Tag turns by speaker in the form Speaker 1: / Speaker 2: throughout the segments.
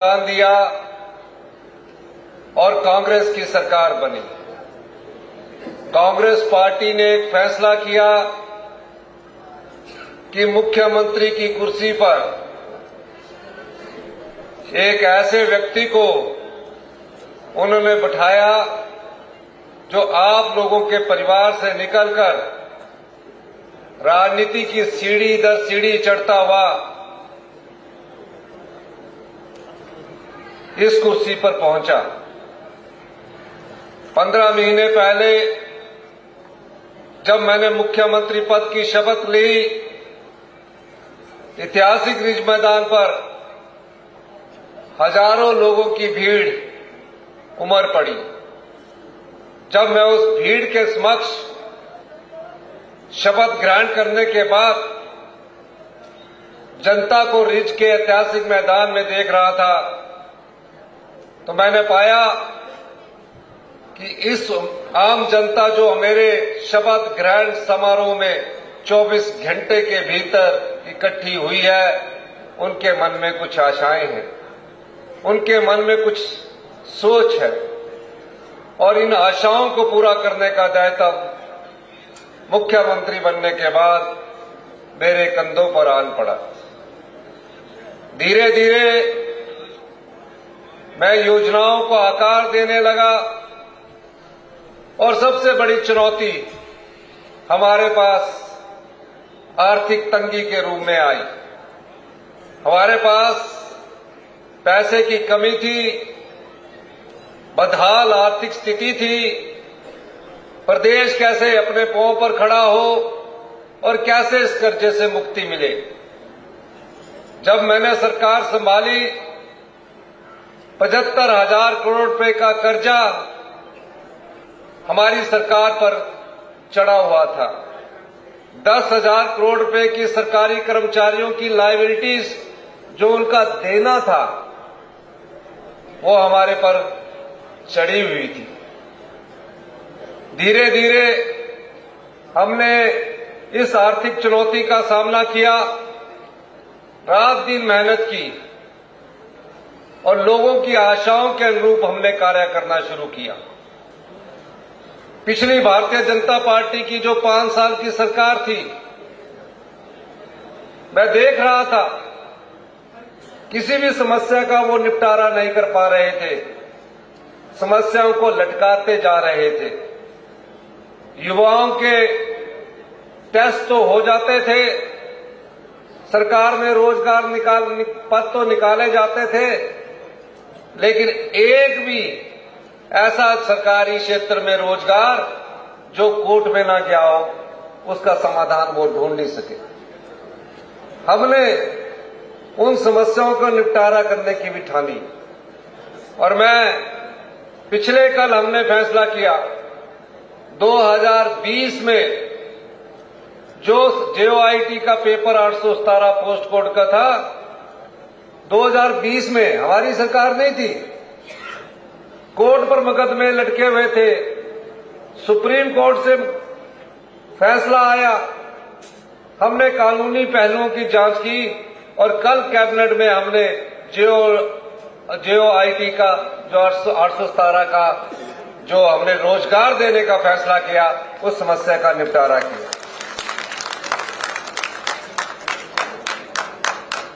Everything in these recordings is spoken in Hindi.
Speaker 1: दान दिया और कांग्रेस की सरकार बनी। कांग्रेस पार्टी ने एक फैसला किया कि मुख्यमंत्री की कुर्सी पर एक ऐसे व्यक्ति को उन्होंने बिठाया जो आप लोगों के परिवार से निकलकर राजनीति की सीढ़ी दर सीढ़ी चढ़ता हुआ इस कुर्सी पर पहुंचा। 15 महीने पहले जब मैंने मुख्यमंत्री पद की शपथ ली, ऐतिहासिक रिज मैदान पर हजारों लोगों की भीड़ उमड़ पड़ी। जब मैं उस भीड़ के समक्ष शपथ ग्रहण करने के बाद जनता को रिज के ऐतिहासिक मैदान में देख रहा था, तो मैंने पाया कि इस आम जनता जो मेरे शपथ ग्रहण समारोह में 24 घंटे के भीतर इकट्ठी हुई है, उनके मन में कुछ आशाएं हैं, उनके मन में कुछ सोच है और इन आशाओं को पूरा करने का दायित्व मुख्यमंत्री बनने के बाद मेरे कंधों पर आन पड़ा। धीरे धीरे मैं योजनाओं को आकार देने लगा और सबसे बड़ी चुनौती हमारे पास आर्थिक तंगी के रूप में आई। हमारे पास पैसे की कमी थी, बदहाल आर्थिक स्थिति थी। प्रदेश कैसे अपने पांव पर खड़ा हो और कैसे इस कर्जे से मुक्ति मिले। जब मैंने सरकार संभाली, 75,000 करोड़ रुपए का कर्जा हमारी सरकार पर चढ़ा हुआ था। 10,000 करोड़ रुपए की सरकारी कर्मचारियों की लायबिलिटीज जो उनका देना था, वो हमारे पर चढ़ी हुई थी। धीरे धीरे हमने इस आर्थिक चुनौती का सामना किया, रात दिन मेहनत की और लोगों की आशाओं के अनुरूप हमने कार्य करना शुरू किया। पिछली भारतीय जनता पार्टी की जो 5 साल की सरकार थी, मैं देख रहा था किसी भी समस्या का वो निपटारा नहीं कर पा रहे थे, समस्याओं को लटकाते जा रहे थे। युवाओं के टेस्ट तो हो जाते थे, सरकार में रोजगार पद तो निकाले जाते थे, लेकिन एक भी ऐसा सरकारी क्षेत्र में रोजगार जो कोर्ट में ना गया हो, उसका समाधान वो ढूंढ नहीं सके। हमने उन समस्याओं का निपटारा करने की भी ठानी और पिछले कल हमने फैसला किया 2020 में जो JOIT का पेपर 817 पोस्ट कोड का था, 2020 में हमारी सरकार नहीं थी, कोर्ट पर मुकदमे लटके हुए थे। सुप्रीम कोर्ट से फैसला आया, हमने कानूनी पहलुओं की जांच की और कल कैबिनेट में हमने JOIT का जो 817 का जो हमने रोजगार देने का फैसला किया, उस समस्या का निपटारा किया।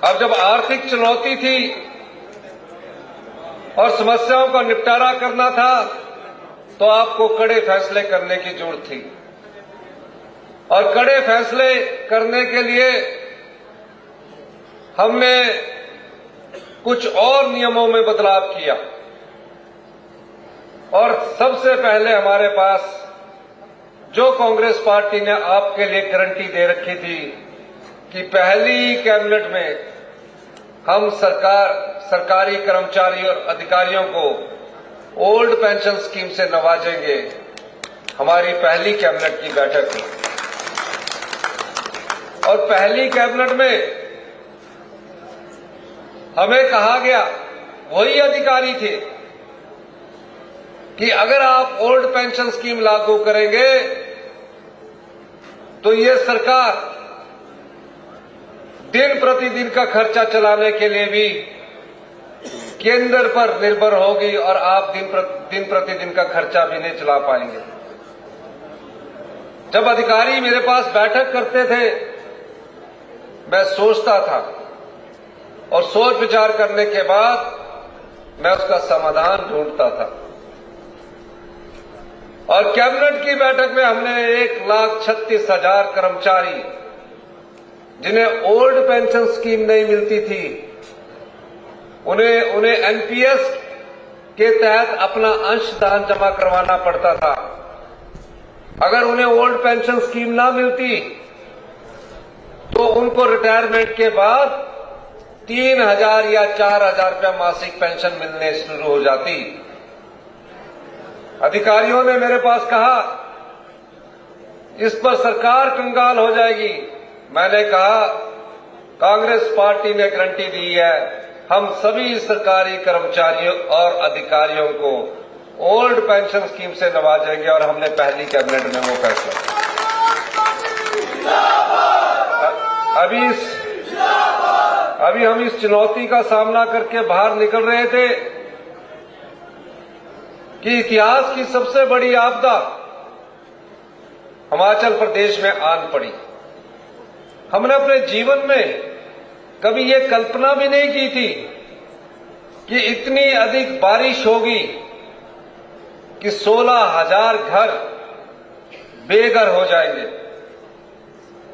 Speaker 1: अब जब आर्थिक चुनौती थी और समस्याओं का निपटारा करना था, तो आपको कड़े फैसले करने की जरूरत थी और कड़े फैसले करने के लिए हमने कुछ और नियमों में बदलाव किया। और सबसे पहले हमारे पास जो कांग्रेस पार्टी ने आपके लिए गारंटी दे रखी थी कि पहली ही कैबिनेट में हम सरकारी कर्मचारी और अधिकारियों को ओल्ड पेंशन स्कीम से नवाजेंगे, हमारी पहली कैबिनेट की बैठक थी। और पहली कैबिनेट में हमें कहा गया, वही अधिकारी थे, कि अगर आप ओल्ड पेंशन स्कीम लागू करेंगे तो ये सरकार दिन प्रतिदिन का खर्चा चलाने के लिए भी केंद्र पर निर्भर होगी और आप दिन प्रतिदिन का खर्चा भी नहीं चला पाएंगे। जब अधिकारी मेरे पास बैठक करते थे, मैं सोचता था और सोच विचार करने के बाद मैं उसका समाधान ढूंढता था। और कैबिनेट की बैठक में हमने 1,36,000 कर्मचारी जिन्हें ओल्ड पेंशन स्कीम नहीं मिलती थी, उन्हें एनपीएस के तहत अपना अंशदान जमा करवाना पड़ता था। अगर उन्हें ओल्ड पेंशन स्कीम ना मिलती तो उनको रिटायरमेंट के बाद 3,000 या 4,000 रुपया मासिक पेंशन मिलने शुरू हो जाती। अधिकारियों ने मेरे पास कहा इस पर सरकार कंगाल हो जाएगी। मैंने कहा कांग्रेस पार्टी ने गारंटी दी है, हम सभी सरकारी कर्मचारियों और अधिकारियों को ओल्ड पेंशन स्कीम से नवाजेंगे और हमने पहली कैबिनेट में वो फैसला। अभी हम इस चुनौती का सामना करके बाहर निकल रहे थे कि इतिहास की सबसे बड़ी आपदा हिमाचल प्रदेश में आन पड़ी। हमने अपने जीवन में कभी ये कल्पना भी नहीं की थी कि इतनी अधिक बारिश होगी कि 16,000 घर बेघर हो जाएंगे।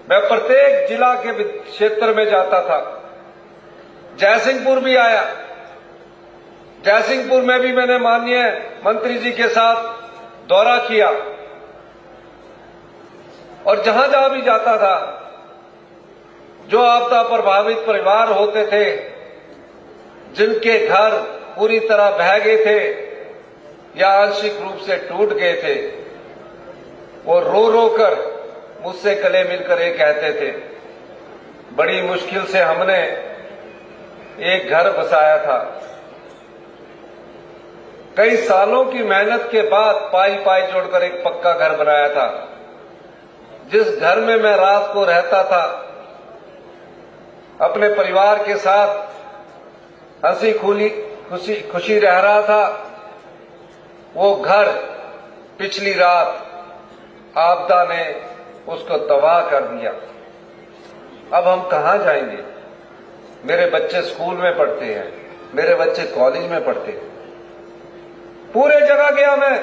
Speaker 1: मैं प्रत्येक जिला के क्षेत्र में जाता था, जयसिंहपुर भी आया। जयसिंहपुर में भी मैंने माननीय मंत्री जी के साथ दौरा किया और जहां जहां भी जाता था, जो आपदा प्रभावित परिवार होते थे, जिनके घर पूरी तरह बह गए थे या आंशिक रूप से टूट गए थे, वो रो रो कर मुझसे गले मिलकर ये कहते थे, बड़ी मुश्किल से हमने एक घर बसाया था, कई सालों की मेहनत के बाद पाई पाई जोड़कर एक पक्का घर बनाया था। जिस घर में मैं रात को रहता था, अपने परिवार के साथ हंसी खुशी रह रहा था, वो घर पिछली रात आपदा ने उसको तबाह कर दिया। अब हम कहां जाएंगे? मेरे बच्चे स्कूल में पढ़ते हैं, मेरे बच्चे कॉलेज में पढ़ते हैं। पूरे जगह गया मैं,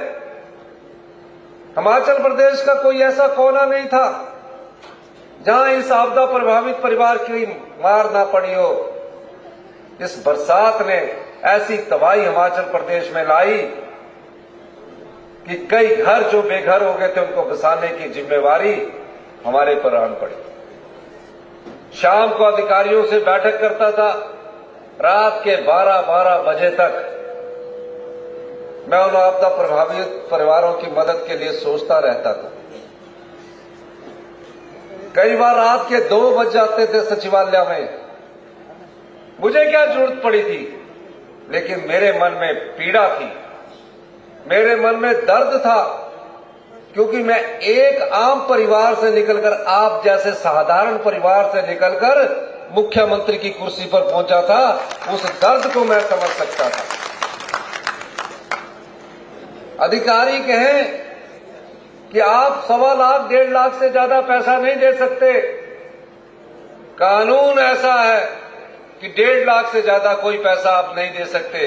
Speaker 1: हिमाचल प्रदेश का कोई ऐसा कोना नहीं था जहां इस आपदा प्रभावित परिवार की मार ना पड़ी हो। इस बरसात ने ऐसी तबाही हिमाचल प्रदेश में लाई कि कई घर जो बेघर हो गए थे उनको बसाने की जिम्मेवारी हमारे पर आन पड़ी। शाम को अधिकारियों से बैठक करता था, रात के 12-12 बजे तक मैं उन आपदा प्रभावित परिवारों की मदद के लिए सोचता रहता था। कई बार रात के 2 बज जाते थे सचिवालय में। मुझे क्या जरूरत पड़ी थी, लेकिन मेरे मन में पीड़ा थी, मेरे मन में दर्द था, क्योंकि मैं एक आम परिवार से निकलकर, आप जैसे साधारण परिवार से निकलकर मुख्यमंत्री की कुर्सी पर पहुंचा था। उस दर्द को मैं समझ सकता था। अधिकारी कहें कि आप 1.25 लाख 1.5 लाख से ज्यादा पैसा नहीं दे सकते। कानून ऐसा है कि 1.5 लाख से ज्यादा कोई पैसा आप नहीं दे सकते।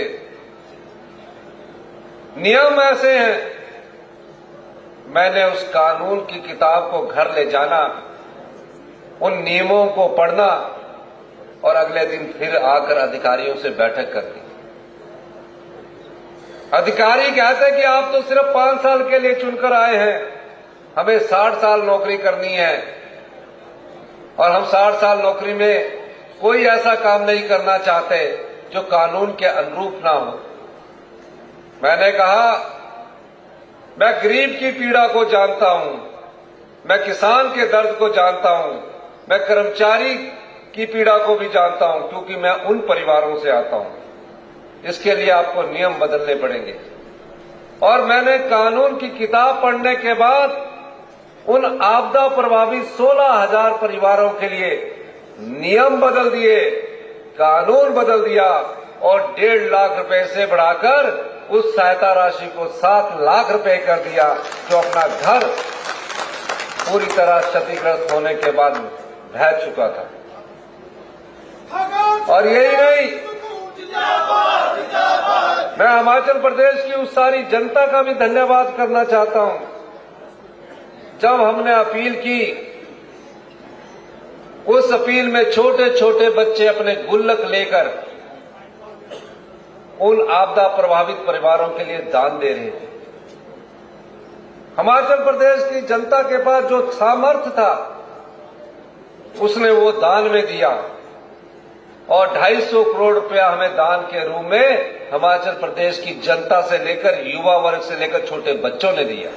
Speaker 1: नियम ऐसे हैं। मैंने उस कानून की किताब को घर ले जाना, उन नियमों को पढ़ना और अगले दिन फिर आकर अधिकारियों से बैठक करनी। अधिकारी कहते कि आप तो सिर्फ 5 साल के लिए चुनकर आए हैं, हमें 60 साल नौकरी करनी है और हम 60 साल नौकरी में कोई ऐसा काम नहीं करना चाहते जो कानून के अनुरूप ना हो। मैंने कहा, मैं गरीब की पीड़ा को जानता हूं, मैं किसान के दर्द को जानता हूं, मैं कर्मचारी की पीड़ा को भी जानता हूं, क्योंकि मैं उन परिवारों से आता हूं। इसके लिए आपको नियम बदलने पड़ेंगे। और मैंने कानून की किताब पढ़ने के बाद उन आपदा प्रभावित 16,000 परिवारों के लिए नियम बदल दिए, कानून बदल दिया और 1.5 लाख रुपए से बढ़ाकर उस सहायता राशि को 7 लाख रुपए कर दिया, जो अपना घर पूरी तरह क्षतिग्रस्त होने के बाद ढह चुका था। और यही नहीं, मैं हिमाचल प्रदेश की उस सारी जनता का भी धन्यवाद करना चाहता हूं। जब हमने अपील की, उस अपील में छोटे छोटे बच्चे अपने गुल्लक लेकर उन आपदा प्रभावित परिवारों के लिए दान दे रहे थे। हिमाचल प्रदेश की जनता के पास जो सामर्थ्य था, उसने वो दान में दिया और 250 करोड़ रुपया हमें दान के रूप में हिमाचल प्रदेश की जनता से लेकर युवा वर्ग से लेकर छोटे बच्चों ने दिया।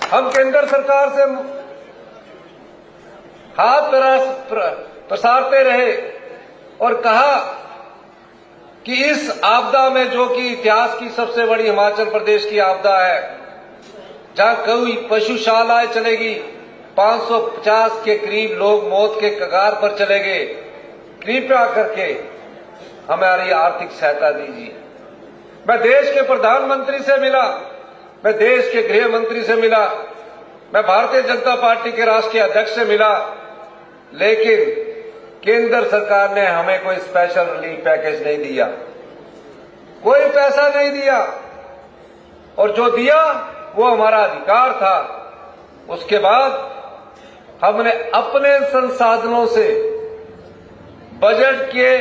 Speaker 1: हम केंद्र सरकार से हाथ प्रसारते रहे और कहा कि इस आपदा में, जो कि इतिहास की सबसे बड़ी हिमाचल प्रदेश की आपदा है, जहां कोई पशुशालाएं चलेगी, 550 के करीब लोग मौत के कगार पर चले गए, कृपया करके हमारी आर्थिक सहायता दीजिए। मैं देश के प्रधानमंत्री से मिला, मैं देश के गृह मंत्री से मिला, मैं भारतीय जनता पार्टी के राष्ट्रीय अध्यक्ष से मिला, लेकिन केंद्र सरकार ने हमें कोई स्पेशल रिलीफ पैकेज नहीं दिया, कोई पैसा नहीं दिया, और जो दिया वो हमारा अधिकार था। उसके बाद हमने अपने संसाधनों से बजट के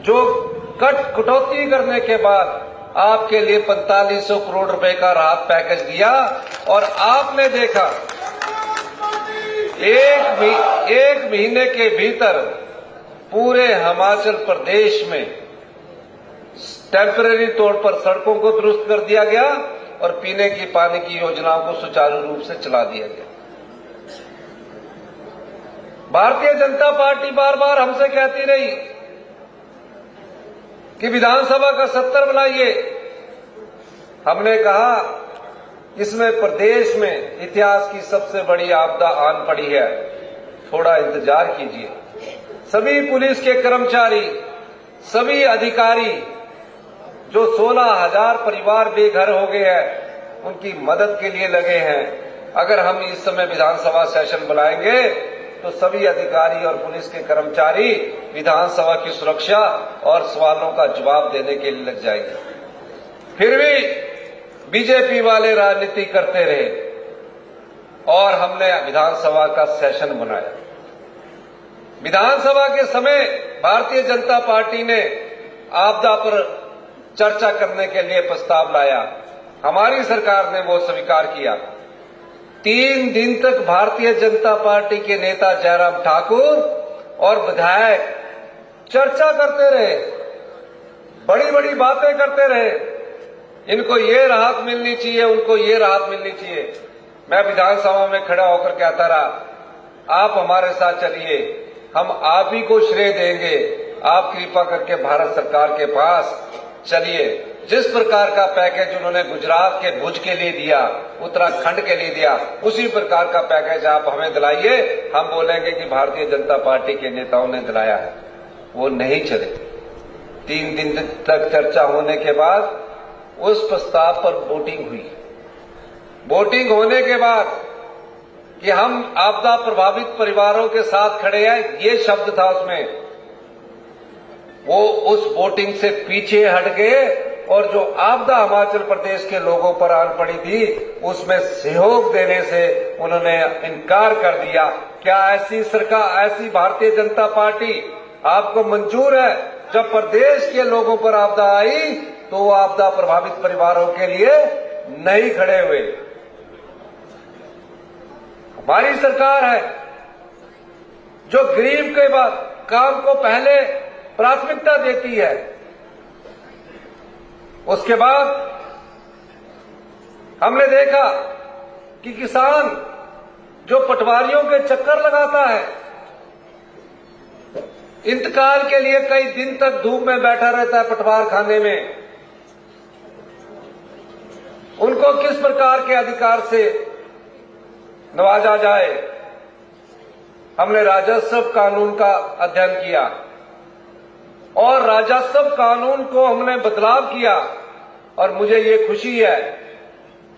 Speaker 1: जो कटौती करने के बाद आपके लिए 4500 करोड़ रुपए का राहत पैकेज दिया, और आपने देखा एक महीने के भीतर पूरे हिमाचल प्रदेश में टेम्परेरी तौर पर सड़कों को दुरुस्त कर दिया गया और पीने की पानी की योजनाओं को सुचारू रूप से चला दिया गया। भारतीय जनता पार्टी बार बार हमसे कहती रही कि विधानसभा का सत्र बुलाइए। हमने कहा, इसमें प्रदेश में इतिहास की सबसे बड़ी आपदा आन पड़ी है, थोड़ा इंतजार कीजिए। सभी पुलिस के कर्मचारी, सभी अधिकारी, जो 16,000 परिवार बेघर हो गए हैं, उनकी मदद के लिए लगे हैं। अगर हम इस समय विधानसभा सेशन बुलाएंगे तो सभी अधिकारी और पुलिस के कर्मचारी विधानसभा की सुरक्षा और सवालों का जवाब देने के लिए लग जाएंगे। फिर भी बीजेपी वाले राजनीति करते रहे और हमने विधानसभा का सेशन बनाया। विधानसभा के समय भारतीय जनता पार्टी ने आपदा पर चर्चा करने के लिए प्रस्ताव लाया, हमारी सरकार ने वो स्वीकार किया। 3 दिन तक भारतीय जनता पार्टी के नेता जयराम ठाकुर और विधायक चर्चा करते रहे, बड़ी बड़ी बातें करते रहे, इनको ये राहत मिलनी चाहिए, उनको ये राहत मिलनी चाहिए। मैं विधानसभा में खड़ा होकर कहता रहा, आप हमारे साथ चलिए, हम आप ही को श्रेय देंगे, आप कृपा करके भारत सरकार के पास चलिए। जिस प्रकार का पैकेज उन्होंने गुजरात के भुज के लिए दिया, उत्तराखंड के लिए दिया, उसी प्रकार का पैकेज आप हमें दिलाइए, हम बोलेंगे कि भारतीय जनता पार्टी के नेताओं ने दिलाया है। वो नहीं चले। 3 दिन तक चर्चा होने के बाद उस प्रस्ताव पर वोटिंग हुई। वोटिंग होने के बाद कि हम आपदा प्रभावित परिवारों के साथ खड़े हैं, ये शब्द था उसमें, वो उस वोटिंग से पीछे हट गए और जो आपदा हिमाचल प्रदेश के लोगों पर आन पड़ी थी, उसमें सहयोग देने से उन्होंने इनकार कर दिया। क्या ऐसी सरकार, ऐसी भारतीय जनता पार्टी आपको मंजूर है? जब प्रदेश के लोगों पर आपदा आई तो वो आपदा प्रभावित परिवारों के लिए नहीं खड़े हुए। हमारी सरकार है जो गरीब के बाद काम को पहले प्राथमिकता देती है। उसके बाद हमने देखा कि किसान जो पटवारियों के चक्कर लगाता है, इंतकाल के लिए कई दिन तक धूप में बैठा रहता है पटवार खाने में, उनको किस प्रकार के अधिकार से नवाजा जाए। हमने राजस्व कानून का अध्ययन किया और राजस्व कानून को हमने बदलाव किया और मुझे ये खुशी है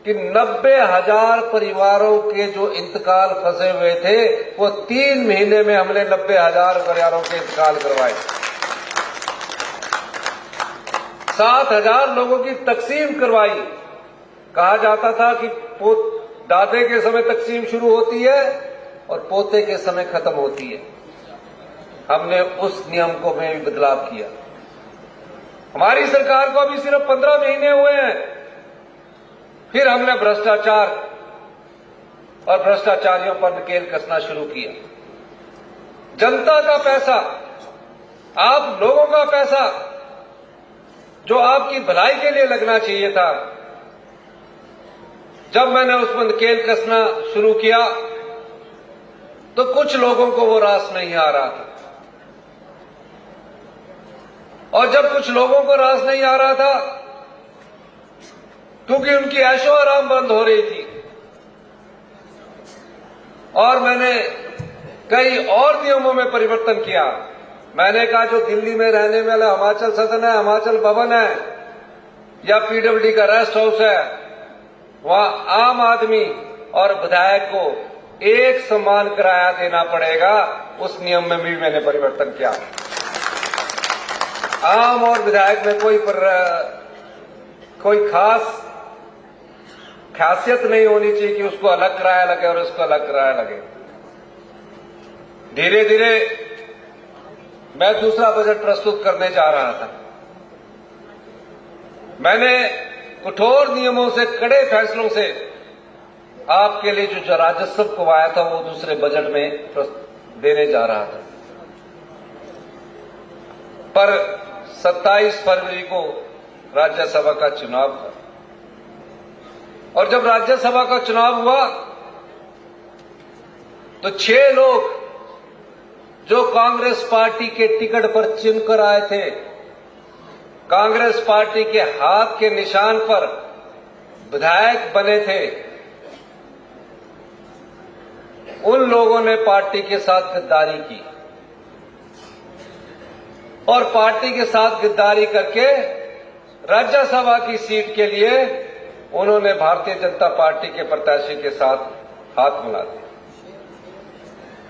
Speaker 1: कि 90,000 परिवारों के जो इंतकाल फंसे हुए थे वो 3 महीने में हमने 90,000 परिवारों के इंतकाल करवाए। 7,000 लोगों की तकसीम करवाई। कहा जाता था कि दादे के समय तकसीम शुरू होती है और पोते के समय खत्म होती है। हमने उस नियम को में भी बदलाव किया। हमारी सरकार को अभी सिर्फ 15 महीने हुए हैं, फिर हमने भ्रष्टाचार और भ्रष्टाचारियों पर नकेल कसना शुरू किया। जनता का पैसा, आप लोगों का पैसा जो आपकी भलाई के लिए लगना चाहिए था, जब मैंने उस पर नकेल कसना शुरू किया तो कुछ लोगों को वो रास नहीं आ रहा था। और जब कुछ लोगों को रास नहीं आ रहा था क्योंकि उनकी ऐशो आराम बंद हो रही थी, और मैंने कई और नियमों में परिवर्तन किया। मैंने कहा जो दिल्ली में रहने वाला हिमाचल सदन है, हिमाचल भवन है या पीडब्ल्यूडी का रेस्ट हाउस है, वहां आम आदमी और विधायक को एक समान किराया देना पड़ेगा। उस नियम में भी मैंने परिवर्तन किया। आम और विधायक में कोई खासियत नहीं होनी चाहिए कि उसको अलग किराया लगे और उसको अलग किराया लगे। धीरे धीरे मैं दूसरा बजट प्रस्तुत करने जा रहा था। मैंने कठोर नियमों से, कड़े फैसलों से आपके लिए जो राजस्व को आया था वो दूसरे बजट में देने जा रहा था। पर 27 फरवरी को राज्यसभा का चुनाव था और जब राज्यसभा का चुनाव हुआ तो 6 लोग जो कांग्रेस पार्टी के टिकट पर चुनकर आए थे, कांग्रेस पार्टी के हाथ के निशान पर विधायक बने थे, उन लोगों ने पार्टी के साथ गद्दारी की और पार्टी के साथ गद्दारी करके राज्यसभा की सीट के लिए उन्होंने भारतीय जनता पार्टी के प्रत्याशी के साथ हाथ मिला दिया।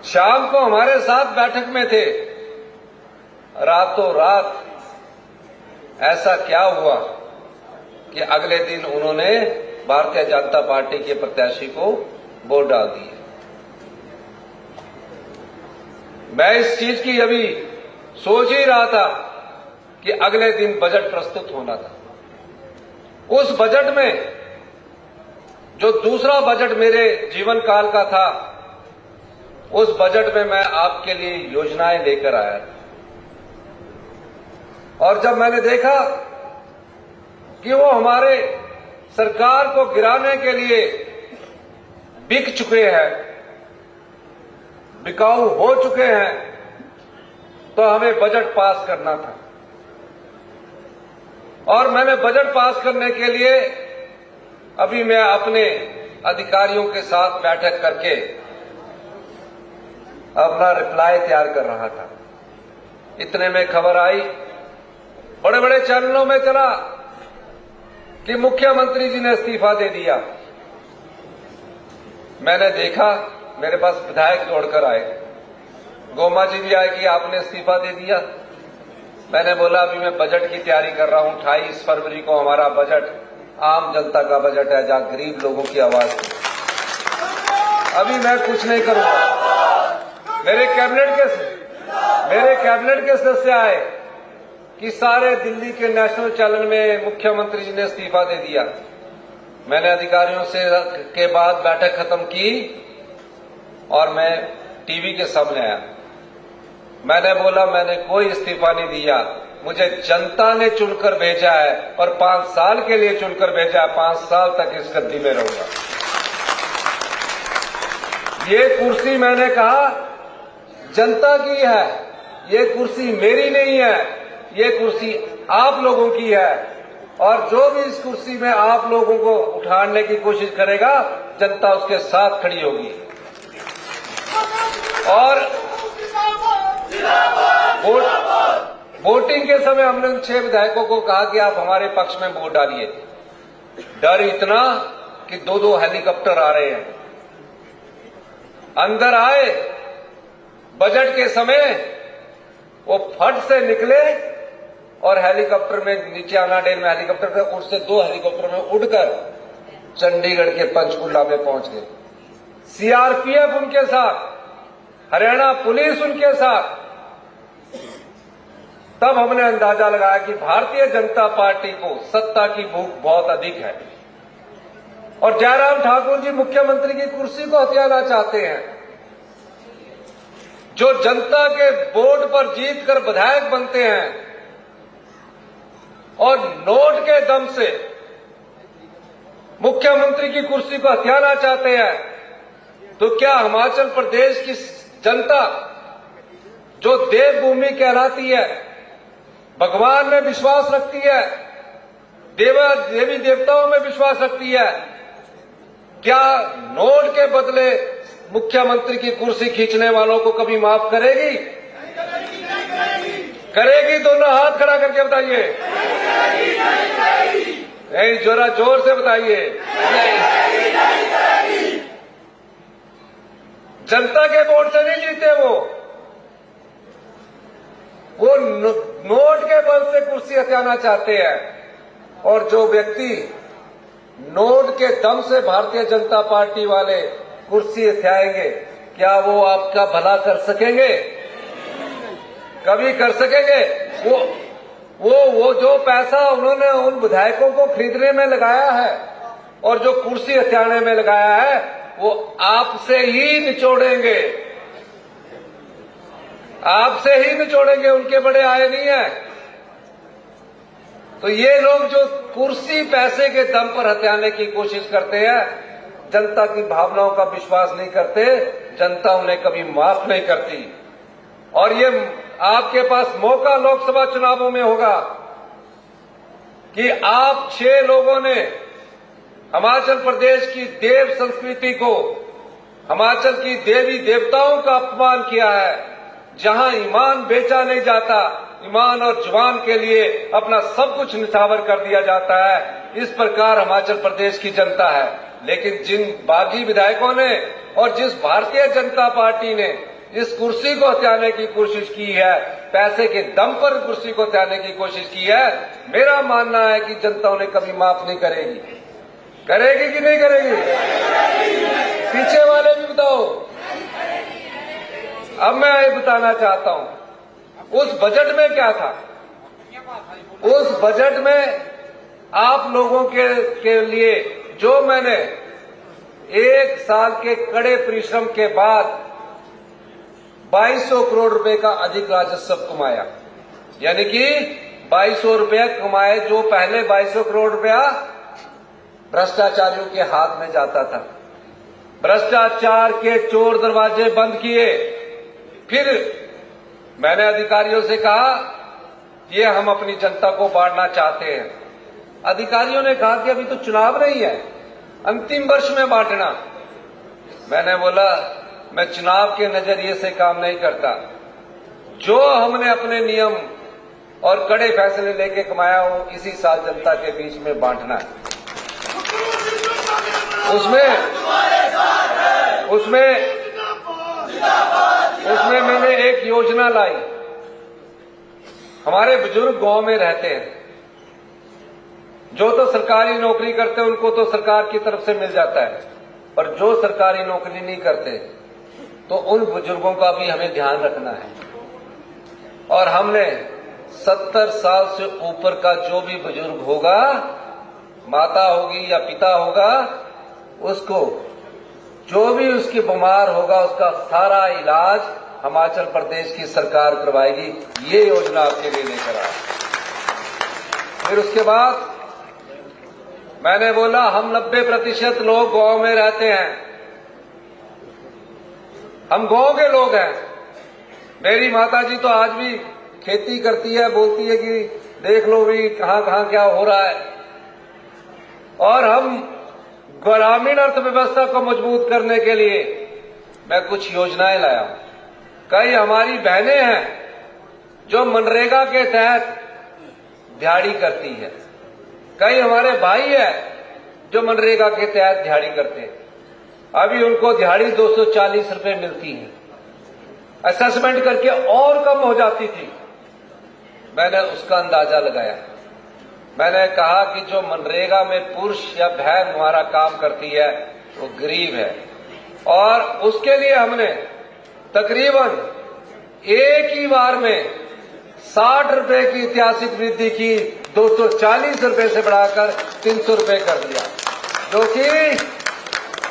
Speaker 1: शाम को हमारे साथ बैठक में थे। रातों रात ऐसा क्या हुआ कि अगले दिन उन्होंने भारतीय जनता पार्टी के प्रत्याशी को वोट डाल दिए। मैं इस चीज की अभी सोच ही रहा था कि अगले दिन बजट प्रस्तुत होना था। उस बजट में जो दूसरा बजट मेरे जीवन काल का था, उस बजट में मैं आपके लिए योजनाएं लेकर आया था। और जब मैंने देखा कि वो हमारे सरकार को गिराने के लिए बिक चुके हैं, बिकाऊ हो चुके हैं, तो हमें बजट पास करना था। और मैंने बजट पास करने के लिए अभी मैं अपने अधिकारियों के साथ बैठक करके अपना रिप्लाई तैयार कर रहा था। इतने में खबर आई, बड़े बड़े चैनलों में चला कि मुख्यमंत्री जी ने इस्तीफा दे दिया। मैंने देखा, मेरे पास विधायक दौड़कर आए, गोमा जी भी आए कि आपने इस्तीफा दे दिया। मैंने बोला अभी मैं बजट की तैयारी कर रहा हूं। 28 फरवरी को हमारा बजट आम जनता का बजट है, जहां गरीब लोगों की आवाज है। अभी मैं कुछ नहीं करूंगा। मेरे कैबिनेट के सदस्य आए कि सारे दिल्ली के नेशनल चैनल में मुख्यमंत्री जी ने इस्तीफा दे दिया। मैंने अधिकारियों से के बाद बैठक खत्म की और मैं टीवी के सामने आया। मैंने बोला मैंने कोई इस्तीफा नहीं दिया, मुझे जनता ने चुनकर भेजा है और 5 साल के लिए चुनकर भेजा है। 5 साल तक इस गद्दी में रहूंगा। ये कुर्सी मैंने कहा जनता की है, ये कुर्सी मेरी नहीं है, ये कुर्सी आप लोगों की है। और जो भी इस कुर्सी में आप लोगों को उठाने की कोशिश करेगा, जनता उसके साथ खड़ी होगी। और वोटिंग के समय हमने उन 6 विधायकों को कहा कि आप हमारे पक्ष में वोट डालिए। डर इतना कि 2-2 हेलीकॉप्टर आ रहे हैं। अंदर आए, बजट के समय वो फट से निकले और हेलीकॉप्टर में नीचे अनाडेल में हेलीकॉप्टर थे, उससे 2 हेलीकॉप्टर में उड़कर चंडीगढ़ के पंचकुला में पहुंच गए। सीआरपीएफ उनके साथ, हरियाणा पुलिस उनके साथ। तब हमने अंदाजा लगाया कि भारतीय जनता पार्टी को सत्ता की भूख बहुत अधिक है और जयराम ठाकुर जी मुख्यमंत्री की कुर्सी को हथियाना चाहते हैं। जो जनता के वोट पर जीतकर विधायक बनते हैं और नोट के दम से मुख्यमंत्री की कुर्सी को हथियाना चाहते हैं, तो क्या हिमाचल प्रदेश की जनता जो देवभूमि कहलाती है, भगवान में विश्वास रखती है, देवी देवताओं में विश्वास रखती है, क्या नोट के बदले मुख्यमंत्री की कुर्सी खींचने वालों को कभी माफ करेगी? करेगी? दोनों हाथ खड़ा करके बताइए। नहीं, जरा जोर से बताइए। जनता के वोट से नहीं जीते वो नोट के बल से कुर्सी हथियाना चाहते हैं। और जो व्यक्ति नोट के दम से भारतीय जनता पार्टी वाले कुर्सी हथियाएंगे, क्या वो आपका भला कर सकेंगे? कभी कर सकेंगे? वो जो पैसा उन्होंने उन विधायकों को खरीदने में लगाया है और जो कुर्सी हथियाने में लगाया है, वो आपसे ही निचोड़ेंगे, आपसे ही निचोड़ेंगे। उनके बड़े आए नहीं है। तो ये लोग जो कुर्सी पैसे के दम पर हथियाने की कोशिश करते हैं, जनता की भावनाओं का विश्वास नहीं करते, जनता उन्हें कभी माफ नहीं करती। और ये आपके पास मौका लोकसभा चुनावों में होगा कि आप 6 लोगों ने हिमाचल प्रदेश की देव संस्कृति को, हिमाचल की देवी देवताओं का अपमान किया है। जहां ईमान बेचा नहीं जाता, ईमान और जुबान के लिए अपना सब कुछ निछावर कर दिया जाता है। इस प्रकार हिमाचल प्रदेश की जनता है। लेकिन जिन बागी विधायकों ने और जिस भारतीय जनता पार्टी ने इस कुर्सी को हथियाने की कोशिश की है, पैसे के दम पर कुर्सी को हथियाने की कोशिश की है, मेरा मानना है कि जनता उन्हें कभी माफ नहीं करेगी। करेगी कि नहीं करेगी? पीछे वाले भी बताओ। अब मैं ये बताना चाहता हूं, उस बजट में क्या था? उस बजट में आप लोगों के लिए जो मैंने 1 साल के कड़े परिश्रम के बाद 2200 करोड़ रुपए का अधिक राजस्व कमाया, यानी कि 2200 रुपया कमाए, जो पहले 2200 करोड़ रुपया भ्रष्टाचारियों के हाथ में जाता था। भ्रष्टाचार के चोर दरवाजे बंद किए। फिर मैंने अधिकारियों से कहा ये हम अपनी जनता को बांटना चाहते हैं। अधिकारियों ने कहा कि अभी तो चुनाव नहीं है, अंतिम वर्ष में बांटना। मैंने बोला मैं चुनाव के नजरिए से काम नहीं करता। जो हमने अपने नियम और कड़े फैसले लेके कमाया हो इसी साल जनता के बीच में बांटना है। उसमें मैंने एक योजना लाई। हमारे बुजुर्ग गांव में रहते हैं, जो तो सरकारी नौकरी करते हैं उनको तो सरकार की तरफ से मिल जाता है, पर जो सरकारी नौकरी नहीं करते तो उन बुजुर्गों का भी हमें ध्यान रखना है। और हमने 70 साल से ऊपर का जो भी बुजुर्ग होगा, माता होगी या पिता होगा, उसको जो भी उसकी बीमार होगा उसका सारा इलाज हिमाचल प्रदेश की सरकार करवाएगी। ये योजना आपके लिए लेकर आया। फिर उसके बाद मैंने बोला हम 90% लोग गांव में रहते हैं, हम गांव के लोग हैं। मेरी माताजी तो आज भी खेती करती है, बोलती है कि देख लो भी कहां कहां क्या हो रहा है। और हम ग्रामीण अर्थव्यवस्था को मजबूत करने के लिए मैं कुछ योजनाएं लाया हूं। कई हमारी बहनें हैं जो मनरेगा के तहत दिहाड़ी करती है, कई हमारे भाई हैं जो मनरेगा के तहत दिहाड़ी करते हैं। अभी उनको दिहाड़ी 240 रुपए मिलती है, असेसमेंट करके और कम हो जाती थी। मैंने उसका अंदाजा लगाया। मैंने कहा कि जो मनरेगा में पुरुष या बहन हमारा काम करती है वो गरीब है, और उसके लिए हमने तकरीबन एक ही बार में 60 रुपए की ऐतिहासिक वृद्धि की, 240 रुपए से बढ़ाकर 300 रुपए कर दिया, जो कि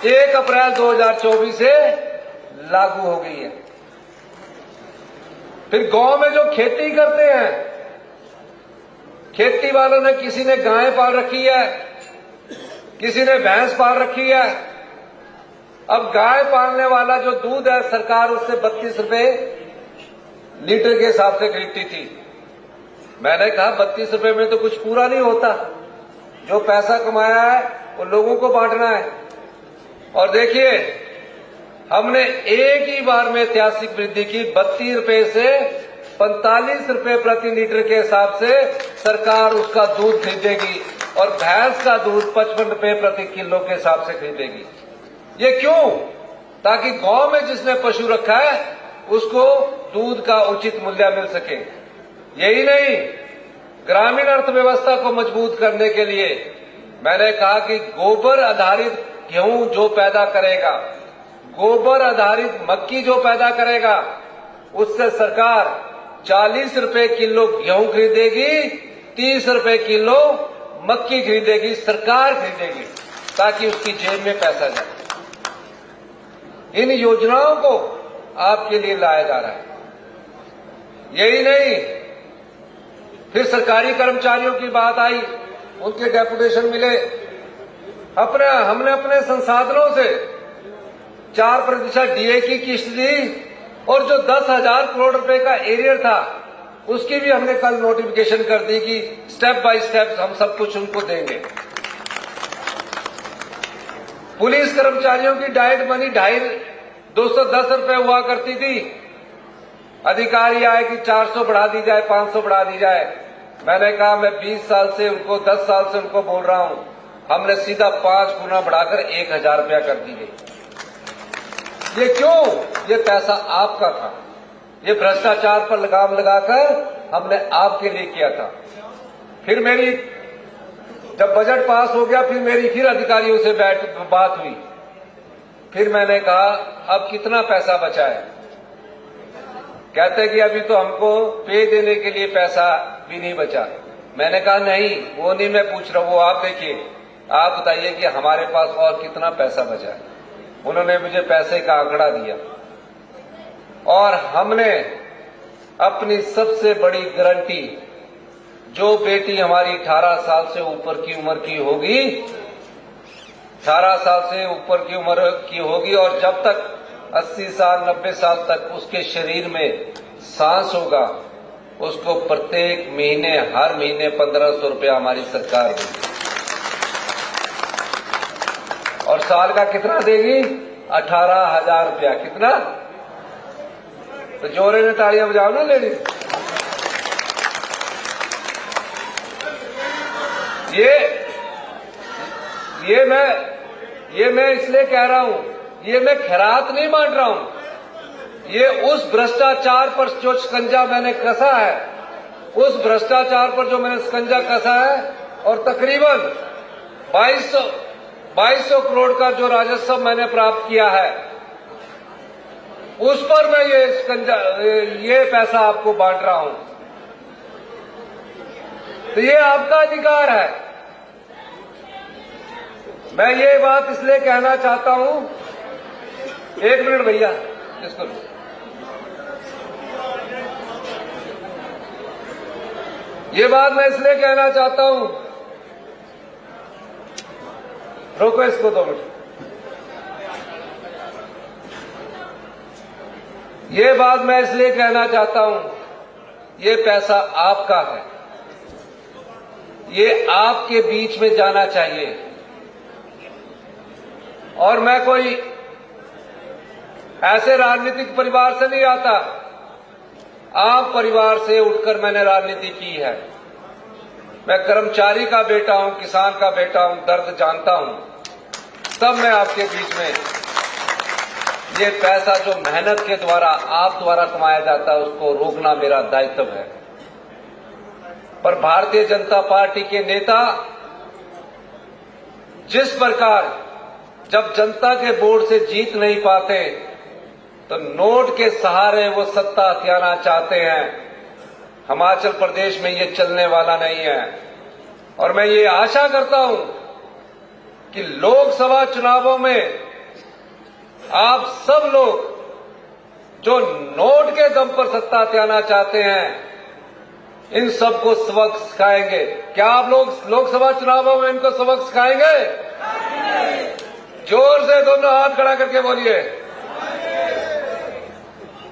Speaker 1: 1 अप्रैल 2024 से लागू हो गई है। फिर गांव में जो खेती करते हैं, खेती वालों ने, किसी ने गाय पाल रखी है, किसी ने भैंस पाल रखी है। अब गाय पालने वाला जो दूध है, सरकार उससे 32 रुपए लीटर के हिसाब से खरीदती थी। मैंने कहा 32 रुपए में तो कुछ पूरा नहीं होता, जो पैसा कमाया है वो लोगों को बांटना है। और देखिए, हमने एक ही बार में ऐतिहासिक वृद्धि की, 32 रुपए से 45 रुपए प्रति लीटर के हिसाब से सरकार उसका दूध खरीदेगी, और भैंस का दूध 55 रुपए प्रति किलो के हिसाब से खरीदेगी। ये क्यों? ताकि गांव में जिसने पशु रखा है उसको दूध का उचित मूल्य मिल सके। यही नहीं, ग्रामीण अर्थव्यवस्था को मजबूत करने के लिए मैंने कहा कि गोबर आधारित गेहूं जो पैदा करेगा, गोबर आधारित मक्की जो पैदा करेगा, उससे सरकार 40 रुपए किलो गेहूं खरीदेगी, 30 रुपए किलो मक्की खरीदेगी, सरकार खरीदेगी, ताकि उसकी जेब में पैसा जाए। इन योजनाओं को आपके लिए लाया जा रहा है। यही नहीं, फिर सरकारी कर्मचारियों की बात आई, उनके डेपुटेशन मिले। हमने अपने संसाधनों से 4% डीए की किस्त दी, और जो 10,000 करोड़ रुपए का एरियर था उसकी भी हमने कल नोटिफिकेशन कर दी कि स्टेप बाय स्टेप हम सब कुछ उनको देंगे। पुलिस कर्मचारियों की डाइट मनी 210 रुपए हुआ करती थी। अधिकारी आए कि 400 बढ़ा दी जाए, 500 बढ़ा दी जाए। मैंने कहा मैं 20 साल से उनको, 10 साल से उनको बोल रहा हूं, हमने सीधा 5 गुना बढ़ाकर 1,000 रुपया कर दी गई। ये क्यों? ये पैसा आपका था, ये भ्रष्टाचार पर लगाम लगाकर हमने आपके लिए किया था। फिर मेरी जब बजट पास हो गया, फिर अधिकारियों से बात हुई। फिर मैंने कहा अब कितना पैसा बचा है? कहते कि अभी तो हमको पे देने के लिए पैसा भी नहीं बचा। मैंने कहा नहीं, वो नहीं मैं पूछ रहा हूं, वो आप देखिए, आप बताइए कि हमारे पास और कितना पैसा बचा है। उन्होंने मुझे पैसे का आंकड़ा दिया, और हमने अपनी सबसे बड़ी गारंटी, जो बेटी हमारी 18 साल से ऊपर की उम्र की होगी, 18 साल से ऊपर की उम्र की होगी, और जब तक 80 साल 90 साल तक उसके शरीर में सांस होगा, उसको प्रत्येक महीने, हर महीने 1500 रुपया हमारी सरकार देगी। और साल का कितना देगी? 18,000 रुपया। कितना? तो जोरे ने तालियां बजाओ ना लेडीज। ये मैं इसलिए कह रहा हूं, ये मैं खैरात नहीं मान रहा हूं। ये उस भ्रष्टाचार पर जो शिकंजा मैंने कसा है, उस भ्रष्टाचार पर जो मैंने शिकंजा कसा है, और तकरीबन 2200 करोड़ का जो राजस्व मैंने प्राप्त किया है, उस पर मैं ये पैसा आपको बांट रहा हूं। तो ये आपका अधिकार है। मैं ये बात इसलिए कहना चाहता हूं, 1 मिनट भैया, इसको ये बात मैं इसलिए कहना चाहता हूं, रोको इसको 2 मिनट। ये बात मैं इसलिए कहना चाहता हूं, ये पैसा आपका है, ये आपके बीच में जाना चाहिए। और मैं कोई ऐसे राजनीतिक परिवार से नहीं आता। आम परिवार से उठकर मैंने राजनीति की है। मैं कर्मचारी का बेटा हूं, किसान का बेटा हूं, दर्द जानता हूं। तब मैं आपके बीच में ये पैसा जो मेहनत के द्वारा आप द्वारा कमाया जाता है उसको रोकना मेरा दायित्व है। पर भारतीय जनता पार्टी के नेता जिस प्रकार जब जनता के वोट से जीत नहीं पाते तो नोट के सहारे वो सत्ता हथियाना चाहते हैं, हिमाचल प्रदेश में ये चलने वाला नहीं है। और मैं ये आशा करता हूं कि लोकसभा चुनावों में आप सब लोग जो नोट के दम पर सत्ता हथियाना चाहते हैं इन सबको सबक सिखाएंगे। क्या आप लोग लोकसभा चुनावों में इनको सबक सिखाएंगे? जोर से दोनों हाथ खड़ा करके बोलिए,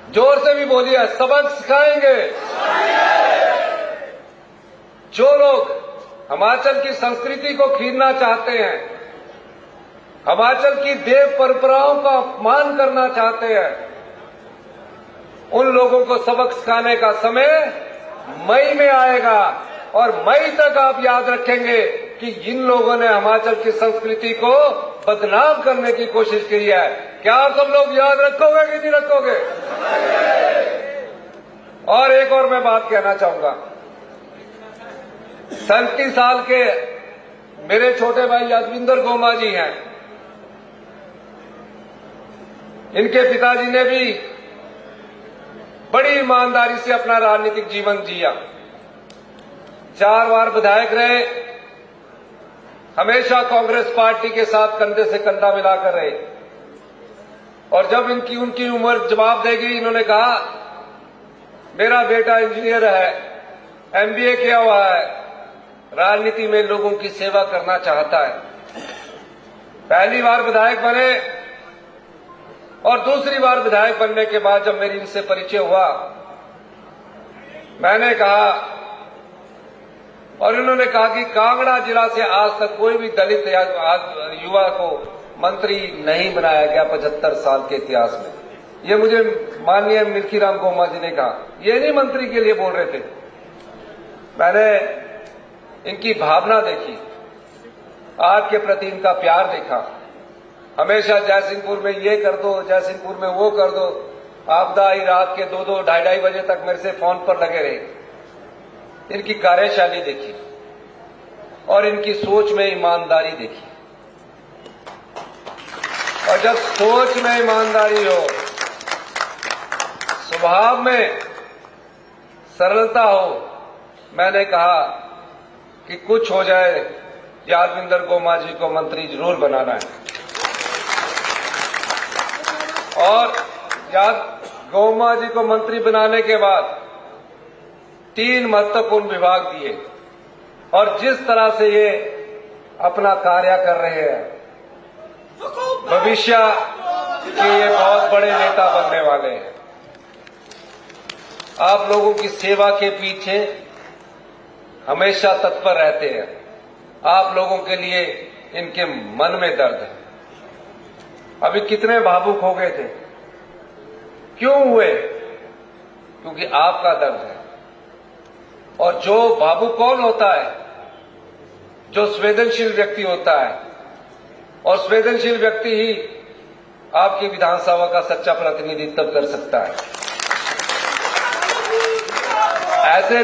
Speaker 1: जोर से भी बोलिए, सबक सिखाएंगे। जो लोग हिमाचल की संस्कृति को खींचना चाहते हैं, हिमाचल की देव परंपराओं का अपमान करना चाहते हैं, उन लोगों को सबक सिखाने का समय मई में आएगा। और मई तक आप याद रखेंगे कि इन लोगों ने हिमाचल की संस्कृति को बदनाम करने की कोशिश की है। क्या आप सब लोग याद रखोगे कि नहीं रखोगे? और एक और मैं बात कहना चाहूंगा। 37 साल के मेरे छोटे भाई यादविंदर गोमा जी हैं। इनके पिताजी ने भी बड़ी ईमानदारी से अपना राजनीतिक जीवन जिया। 4 बार विधायक रहे, हमेशा कांग्रेस पार्टी के साथ कंधे से कंधा मिलाकर रहे। और जब उनकी उम्र जवाब देगी, इन्होंने कहा मेरा बेटा इंजीनियर है, एमबीए किया हुआ है, राजनीति में लोगों की सेवा करना चाहता है। पहली बार विधायक बने और दूसरी बार विधायक बनने के बाद जब मेरी इनसे परिचय हुआ, मैंने कहा और इन्होंने कहा कि कांगड़ा जिला से आज तक कोई भी दलित या युवा को मंत्री नहीं बनाया गया 75 साल के इतिहास में। ये मुझे माननीय मिल्खीराम गोमा जी ने कहा, ये नहीं मंत्री के लिए बोल रहे थे। मैंने इनकी भावना देखी, आपके प्रति इनका प्यार देखा। हमेशा जयसिंहपुर में ये कर दो, जयसिंहपुर में वो कर दो, आपदा आई रात के 2-2, 2:30 बजे तक मेरे से फोन पर लगे रहे। इनकी कार्यशैली देखी और इनकी सोच में ईमानदारी देखी। और जब सोच में ईमानदारी हो, स्वभाव में सरलता हो, मैंने कहा कि कुछ हो जाए यादविंदर गोमा जी को मंत्री जरूर बनाना है। और गोमा जी को मंत्री बनाने के बाद 3 महत्वपूर्ण विभाग दिए और जिस तरह से ये अपना कार्य कर रहे हैं, भविष्य के ये बहुत बड़े नेता बनने वाले हैं। आप लोगों की सेवा के पीछे हमेशा तत्पर रहते हैं। आप लोगों के लिए इनके मन में दर्द है। अभी कितने भावुक हो गए थे, क्यों हुए? क्योंकि आपका दर्द है। और जो भावुक कौन होता है? जो संवेदनशील व्यक्ति होता है। और संवेदनशील व्यक्ति ही आपकी विधानसभा का सच्चा प्रतिनिधित्व कर सकता है। ऐसे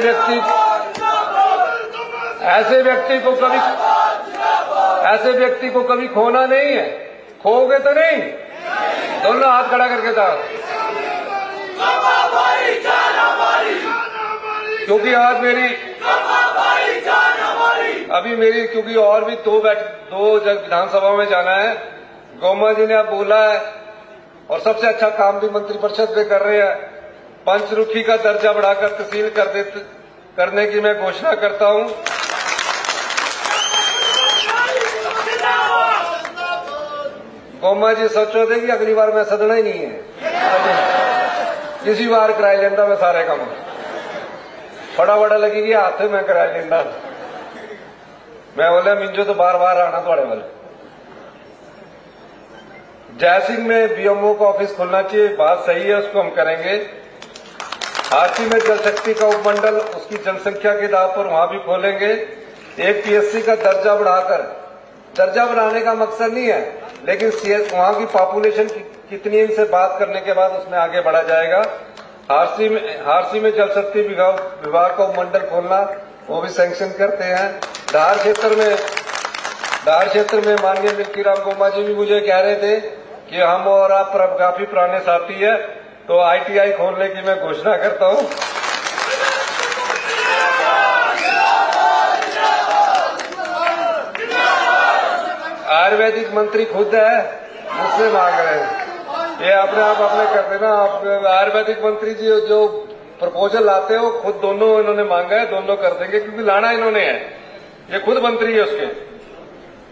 Speaker 1: व्यक्ति को कभी खोना नहीं है। खोगे तो नहीं। दोनों हाथ खड़ा करके जाओ, क्योंकि आज मेरी क्योंकि और भी 2 जगह विधानसभा में जाना है। गोमा जी ने अब बोला है और सबसे अच्छा काम भी मंत्रिपरिषद में कर रहे हैं। पंचरुखी का दर्जा बढ़ाकर तहसील करने की मैं घोषणा करता हूं। गोमा जी सोचो थे कि अगली बार मैं सदना ही नहीं है, इसी बार कराई लेंदा मैं सारे काम। फटाफट लगेगी हाथ में कराई लेंदा। मैं बोला मिंजो तो बार बार आना थोड़े वाले। जयसिंह में बीएमओ का ऑफिस खुलना चाहिए, बात सही है, उसको हम करेंगे। हाथी में जल शक्ति का उपमंडल उसकी जनसंख्या के आधार पर वहां भी खोलेंगे। एक पीएससी का दर्जा बढ़ाकर, दर्जा बढ़ाने का मकसद नहीं है, लेकिन वहां की पॉपुलेशन कितनी, इनसे बात करने के बाद उसमें आगे बढ़ा जाएगा। हारसी में जल शक्ति विभाग का उपमंडल खोलना, वो भी सैंक्शन करते हैं। धार क्षेत्र में माननीय मिल्कीराम गोमा जी भी मुझे कह रहे थे कि हम और आप काफी पुराने साथी है, तो आईटीआई खोलने की मैं घोषणा करता हूं। आयुर्वेदिक मंत्री खुद है, मुझसे मांग रहे हैं, ये अपने आप अपने कर देना। आप आयुर्वेदिक मंत्री जी जो प्रपोजल लाते हैं वो खुद दोनों इन्होंने मांगा है, दोनों कर देंगे, क्योंकि लाना इन्होंने है, ये खुद मंत्री है उसके।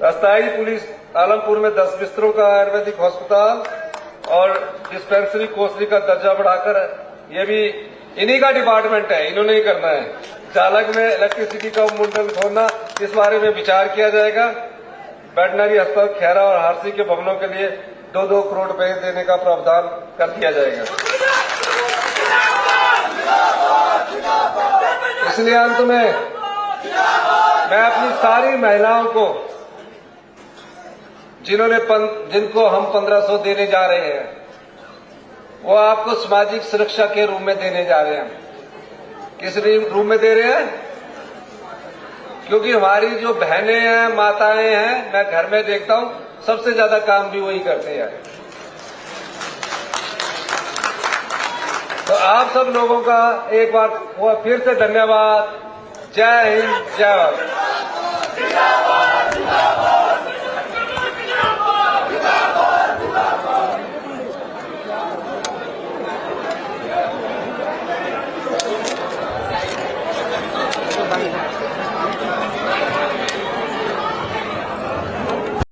Speaker 1: अस्थायी पुलिस आलमपुर में 10 बिस्तरों का आयुर्वेदिक अस्पताल और डिस्पेंसरी कोसली का दर्जा बढ़ाकर, ये भी इन्हीं का डिपार्टमेंट है, इन्होंने ही करना है। चालक में इलेक्ट्रिसिटी का उपमंडल खोलना, इस बारे में विचार किया जाएगा। वेटनरी अस्पताल खैरा और हारसी के भवनों के लिए 2-2 करोड़ रुपए देने का प्रावधान कर दिया जाएगा। इसलिए अंत में मैं अपनी सारी महिलाओं को, जिनको हम 1500 देने जा रहे हैं, वो आपको सामाजिक सुरक्षा के रूप में देने जा रहे हैं। किस रूप में दे रहे हैं? क्योंकि हमारी जो बहनें हैं, माताएं हैं, मैं घर में देखता हूं सबसे ज्यादा काम भी वही करते हैं। तो आप सब लोगों का एक बार फिर से धन्यवाद। जय हिंद, जय भारत।